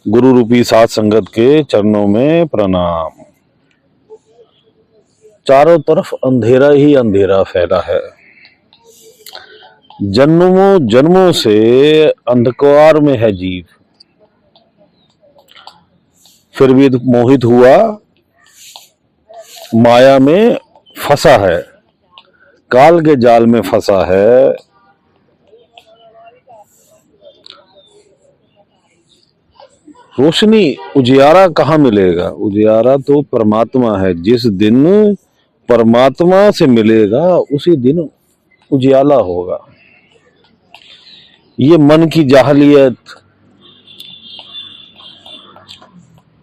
गुरु रूपी सात संगत के चरणों में प्रणाम। चारों तरफ अंधेरा ही अंधेरा फैला है। जन्मों जन्मों से अंधकार में है जीव, फिर भी मोहित हुआ, माया में फंसा है, काल के जाल में फंसा है। रोशनी उजियारा कहाँ मिलेगा? उजियारा तो परमात्मा है। जिस दिन परमात्मा से मिलेगा उसी दिन उजियाला होगा। ये मन की जाहलियत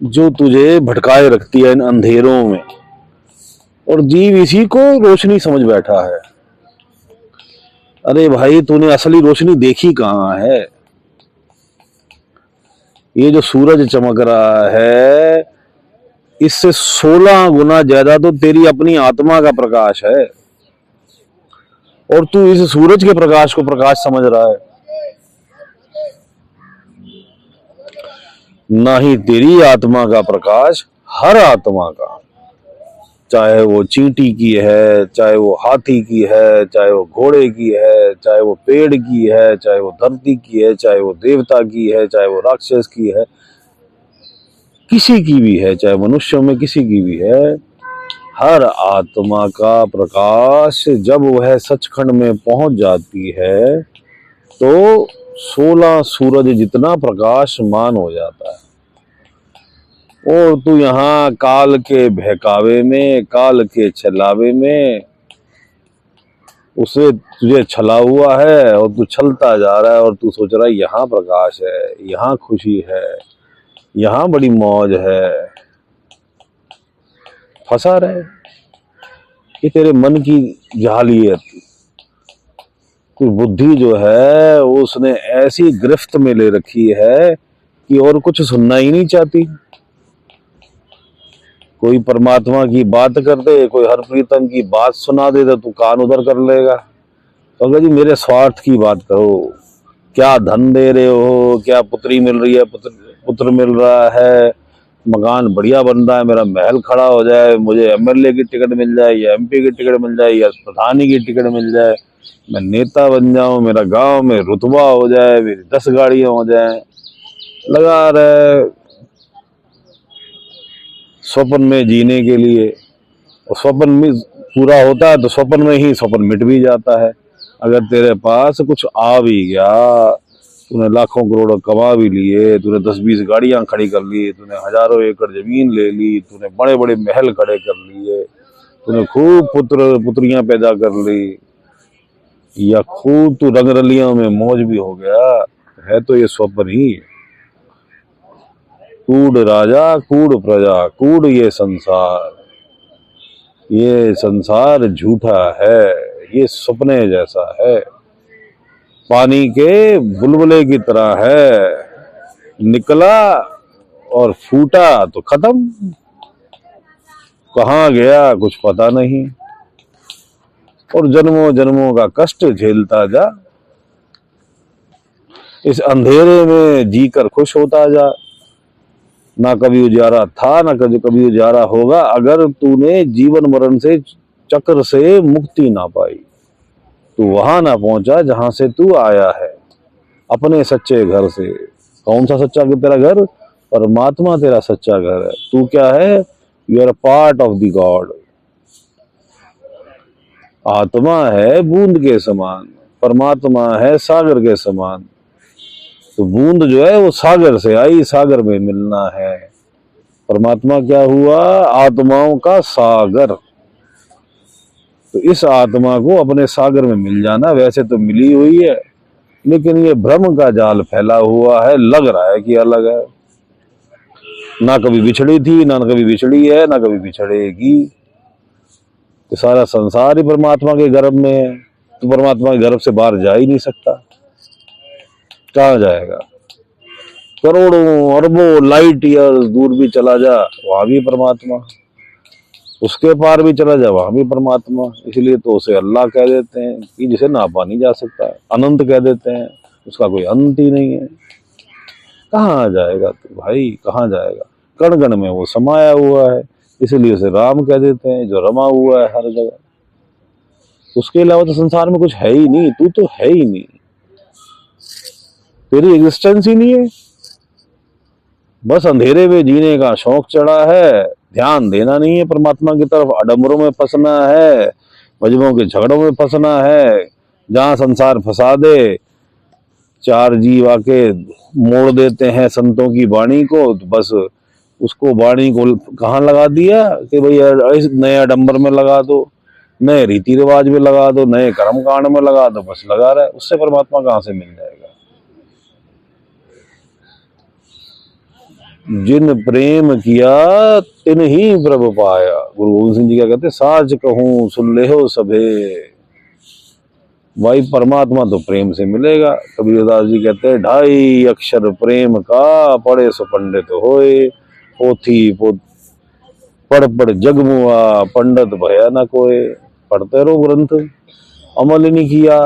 जो तुझे भटकाए रखती है इन अंधेरों में, और जीव इसी को रोशनी समझ बैठा है। अरे भाई, तूने असली रोशनी देखी कहाँ है? ये जो सूरज चमक रहा है, इससे 16 गुना ज्यादा तो तेरी अपनी आत्मा का प्रकाश है, और तू इस सूरज के प्रकाश को प्रकाश समझ रहा है। ना ही तेरी आत्मा का प्रकाश हर आत्मा का, चाहे वो चींटी की है, चाहे वो हाथी की है, चाहे वो घोड़े की है, चाहे वो पेड़ की है, चाहे वो धरती की है, चाहे वो देवता की है, चाहे वो राक्षस की है, किसी की भी है, चाहे मनुष्यों में किसी की भी है, हर आत्मा का प्रकाश जब वह सचखंड में पहुंच जाती है तो 16 सूरज जितना प्रकाशमान हो जाता है। और तू यहाँ काल के बहकावे में, काल के छलावे में उसे तुझे छला हुआ है, और तू छलता जा रहा है, और तू सोच रहा है यहाँ प्रकाश है, यहाँ खुशी है, यहाँ बड़ी मौज है। फंसा रहे। ये तेरे मन की जाहलियत। कोई बुद्धि जो है उसने ऐसी गिरफ्त में ले रखी है कि और कुछ सुनना ही नहीं चाहती। कोई परमात्मा की बात कर दे, कोई हर प्रीतम की बात सुना दे तो तू कान उधर कर लेगा। तो अगर जी मेरे स्वार्थ की बात करो, क्या धन दे रहे हो, क्या पुत्री मिल रही है, पुत्र मिल रहा है, मकान बढ़िया बन रहा है, मेरा महल खड़ा हो जाए, मुझे एमएलए की टिकट मिल जाए, या एमपी की टिकट मिल जाए, या प्रधानी की टिकट मिल जाए, मैं नेता बन जाऊं, मेरा गांव में रुतबा हो जाए, मेरी 10 गाड़ियां हो जाए, लगा रहे स्वप्न में जीने के लिए। और स्वप्न में पूरा होता है तो स्वप्न में ही स्वप्न मिट भी जाता है। अगर तेरे पास कुछ आ भी गया, तूने लाखों करोड़ों कमा भी लिए, तूने 10-20 गाड़ियां खड़ी कर ली, तूने हजारों एकड़ जमीन ले ली, तूने बड़े बड़े महल खड़े कर लिए, तूने खूब पुत्रियां पैदा कर ली, या खूब तू रंगरलियों में मौज भी हो गया, है तो ये स्वप्न ही। कूड़ राजा कूड़ प्रजा, कूड़ ये संसार झूठा है, ये सपने जैसा है, पानी के बुलबुले की तरह है, निकला और फूटा तो खत्म, कहाँ गया कुछ पता नहीं। और जन्मों जन्मों का कष्ट झेलता जा, इस अंधेरे में जीकर खुश होता जा। ना कभी उजारा था, ना कभी उजारा होगा, अगर तूने जीवन मरण से चक्र से मुक्ति ना पाई, तू वहां ना पहुंचा जहां से तू आया है, अपने सच्चे घर से। कौन सा सच्चा तेरा घर? परमात्मा तेरा सच्चा घर है। तू क्या है? You are a part of the God. आत्मा है बूंद के समान, परमात्मा है सागर के समान। तो बूंद जो है वो सागर से आई, सागर में मिलना है। परमात्मा क्या हुआ? आत्माओं का सागर। तो इस आत्मा को अपने सागर में मिल जाना। वैसे तो मिली हुई है, लेकिन ये भ्रम का जाल फैला हुआ है, लग रहा है कि अलग है। ना कभी बिछड़ी थी, ना कभी बिछड़ी है, ना कभी बिछड़ेगी। तो सारा संसार ही परमात्मा के गर्भ में है, तो परमात्मा के गर्भ से बाहर जा ही नहीं सकता। कहाँ जाएगा? करोड़ों अरबों लाइट ईयर्स दूर भी चला जा, वहां भी परमात्मा। उसके पार भी चला जा, वहां भी परमात्मा। इसलिए तो उसे अल्लाह कह देते हैं कि जिसे नापा नहीं जा सकता। अनंत कह देते हैं, उसका कोई अंत ही नहीं है। कहाँ जाएगा तू भाई, कहाँ जाएगा। कण कण में वो समाया हुआ है, इसलिए उसे राम कह देते हैं, जो रमा हुआ है हर जगह। उसके अलावा तो संसार में कुछ है ही नहीं, तू तो है ही नहीं, तेरी एग्जिस्टेंस ही नहीं है। बस अंधेरे में जीने का शौक चढ़ा है, ध्यान देना नहीं है परमात्मा की तरफ, आडंबरों में फंसना है, मजहबों के झगड़ों में फंसना है, जहां संसार फंसा दे। चार जीव आके मोड़ देते हैं संतों की वाणी को, तो बस उसको वाणी को कहाँ लगा दिया कि भैया इस नए आडंबर में लगा दो, नए रीति रिवाज में लगा दो, नए कर्म कांड में लगा दो, बस लगा रहा है। उससे परमात्मा कहाँ से मिल जाएगा। जिन प्रेम किया तिन ही प्रभु पाया। गुरु गोविंद सिंह जी क्या कहते, साच कहूं सुन ले हो सभे। भाई परमात्मा तो प्रेम से मिलेगा। कबीरदास जी कहते हैं, ढाई अक्षर प्रेम का पढ़े सो पंडित होए, पोथी पढ़ पढ़ जगमुआ पंडित भया न कोय। पढ़ते रहो ग्रंथ, अमल ही नहीं किया,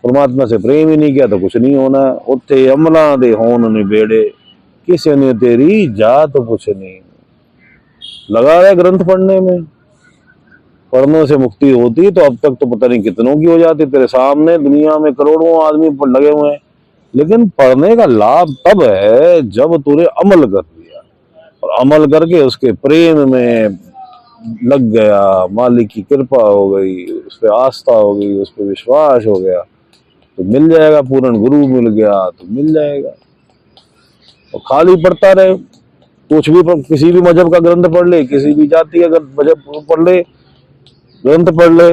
परमात्मा से प्रेम ही नहीं किया तो कुछ नहीं होना। उत्थे अमला दे होन निबेड़े, किसी ने तेरी जात पूछनी। लगा रहे ग्रंथ पढ़ने में, पढ़ने से मुक्ति होती तो अब तक तो पता नहीं कितनों की हो जाती। तेरे सामने दुनिया में करोड़ों आदमी लगे हुए हैं, लेकिन पढ़ने का लाभ तब है जब तूने अमल कर लिया, और अमल करके उसके प्रेम में लग गया, मालिक की कृपा हो गई, उस पर आस्था हो गई, उस पर विश्वास हो गया, तो मिल जाएगा। पूर्ण गुरु मिल गया तो मिल जाएगा। और खाली पढ़ता रहे, कुछ भी किसी भी मजहब का ग्रंथ पढ़ ले, किसी भी जाति का मजहब पढ़ ले, ग्रंथ पढ़ ले,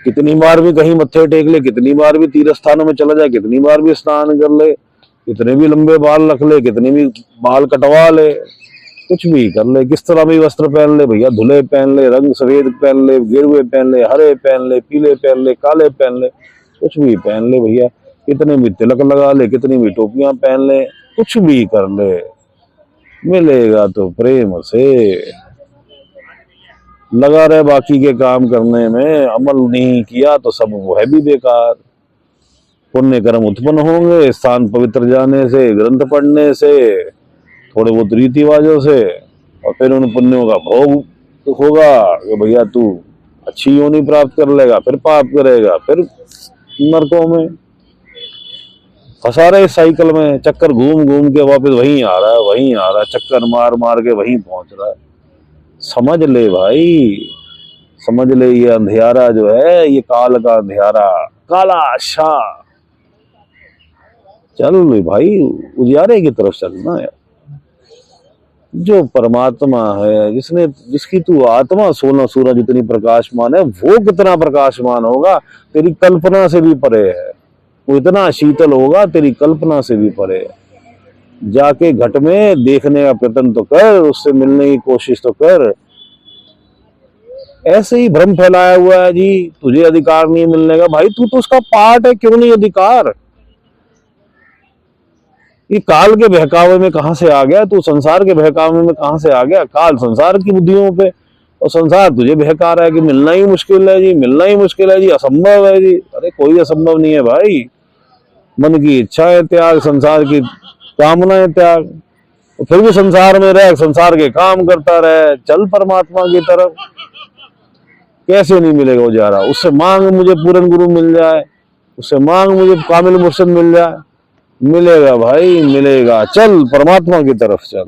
कितनी बार भी कहीं मत्थे टेक ले, कितनी बार भी तीर्थ स्थानों में चला जाए, कितनी बार भी स्नान कर ले, कितने भी लंबे बाल रख ले, कितने भी बाल कटवा ले, कुछ भी कर ले, किस तरह भी वस्त्र पहन ले भैया, धुले पहन ले, रंग सफेद पहन ले, गेरुए पहन ले, हरे पहन ले, पीले पहन ले, काले पहन ले, कुछ भी पहन ले भैया, कितने भी तिलक लगा ले, कितनी भी टोपियां पहन ले, कुछ भी कर ले, मिलेगा तो प्रेम से। लगा रहे बाकी के काम करने में, अमल नहीं किया तो सब वो है भी बेकार। पुण्य कर्म उत्पन्न होंगे स्थान पवित्र जाने से, ग्रंथ पढ़ने से, थोड़े बहुत रीति रिवाजों से, और फिर उन पुण्यों का भोग होगा कि भैया तू अच्छी योनि प्राप्त कर लेगा, फिर पाप करेगा, फिर नरकों में फंसा रहे। साइकिल में चक्कर घूम घूम के वापस वहीं आ रहा है, वहीं आ रहा है, चक्कर मार मार के वहीं पहुंच रहा है। समझ ले भाई, समझ ले, ये अंधियारा जो है ये काल का अंधियारा, काला शाह। चल भाई उजियारे की तरफ चलना है। जो परमात्मा है, जिसकी तू आत्मा 16 सूरज जितनी प्रकाशमान है, वो कितना प्रकाशमान होगा, तेरी कल्पना से भी परे है। वो इतना शीतल होगा, तेरी कल्पना से भी परे है। जाके घट में देखने का प्रयत्न तो कर, उससे मिलने की कोशिश तो कर। ऐसे ही भ्रम फैलाया हुआ है जी, तुझे अधिकार नहीं मिलने का। भाई तू तो उसका पार्ट है, क्यों नहीं अधिकार। ये काल के बहकावे में कहां से आ गया तू, संसार के बहकावे में कहां से आ गया। काल संसार की बुद्धियों पे, और संसार तुझे बहका रहा है कि मिलना ही मुश्किल है जी, मिलना ही मुश्किल है जी, असंभव है जी। अरे कोई असंभव नहीं है भाई। मन की इच्छाएं त्याग, संसार की कामनाएं त्याग, तो फिर भी संसार में रह, संसार के काम करता रहे, चल परमात्मा की तरफ। कैसे नहीं मिलेगा उजारा। उससे मांग मुझे पूर्ण गुरु मिल जाए, उससे मांग मुझे कामिल मुर्शिद मिल जाए, मिलेगा भाई मिलेगा। चल परमात्मा की तरफ चल,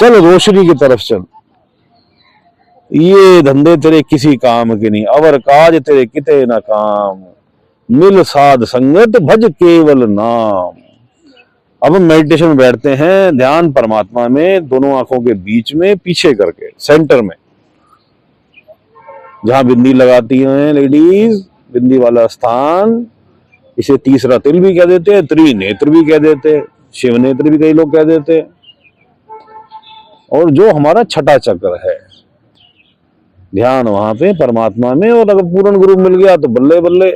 चल रोशनी की तरफ चल। ये धंधे तेरे किसी काम के नहीं, अवर काज तेरे किते न काम, मिल साध संगत भज केवल नाम। अब हम मेडिटेशन में बैठते हैं, ध्यान परमात्मा में, दोनों आंखों के बीच में, पीछे करके सेंटर में, जहां बिंदी लगाती हैं लेडीज, बिंदी वाला स्थान। इसे तीसरा तिल भी कह देते हैं, त्रिनेत्र भी कह देते हैं, शिव नेत्र भी कई लोग कह देते हैं। और जो हमारा छठा चक्र है, ध्यान वहां पे परमात्मा में। और अगर पूर्ण गुरु मिल गया तो बल्ले बल्ले,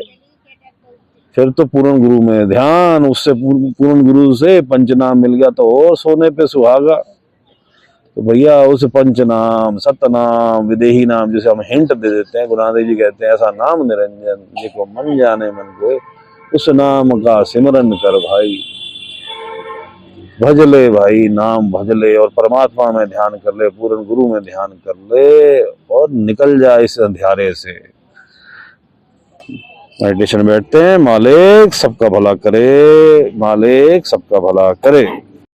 फिर तो पूर्ण गुरु में ध्यान, उससे पूर्ण गुरु से पंचनाम मिल गया तो और सोने पे सुहागा। तो भैया उस पंचनाम, सतनाम, विदेही नाम, जिसे हम हिंट दे देते हैं, गुरु नानक जी कहते हैं, ऐसा नाम निरंजन जिसको मन जाने मन को, उस नाम का सिमरन कर भाई। भज ले भाई, नाम भज ले और परमात्मा में ध्यान कर ले, पूर्ण गुरु में ध्यान कर ले और निकल जा इस अंधियारे से। मेडिटेशन बैठते हैं। मालिक सबका भला करे, मालिक सबका भला करे।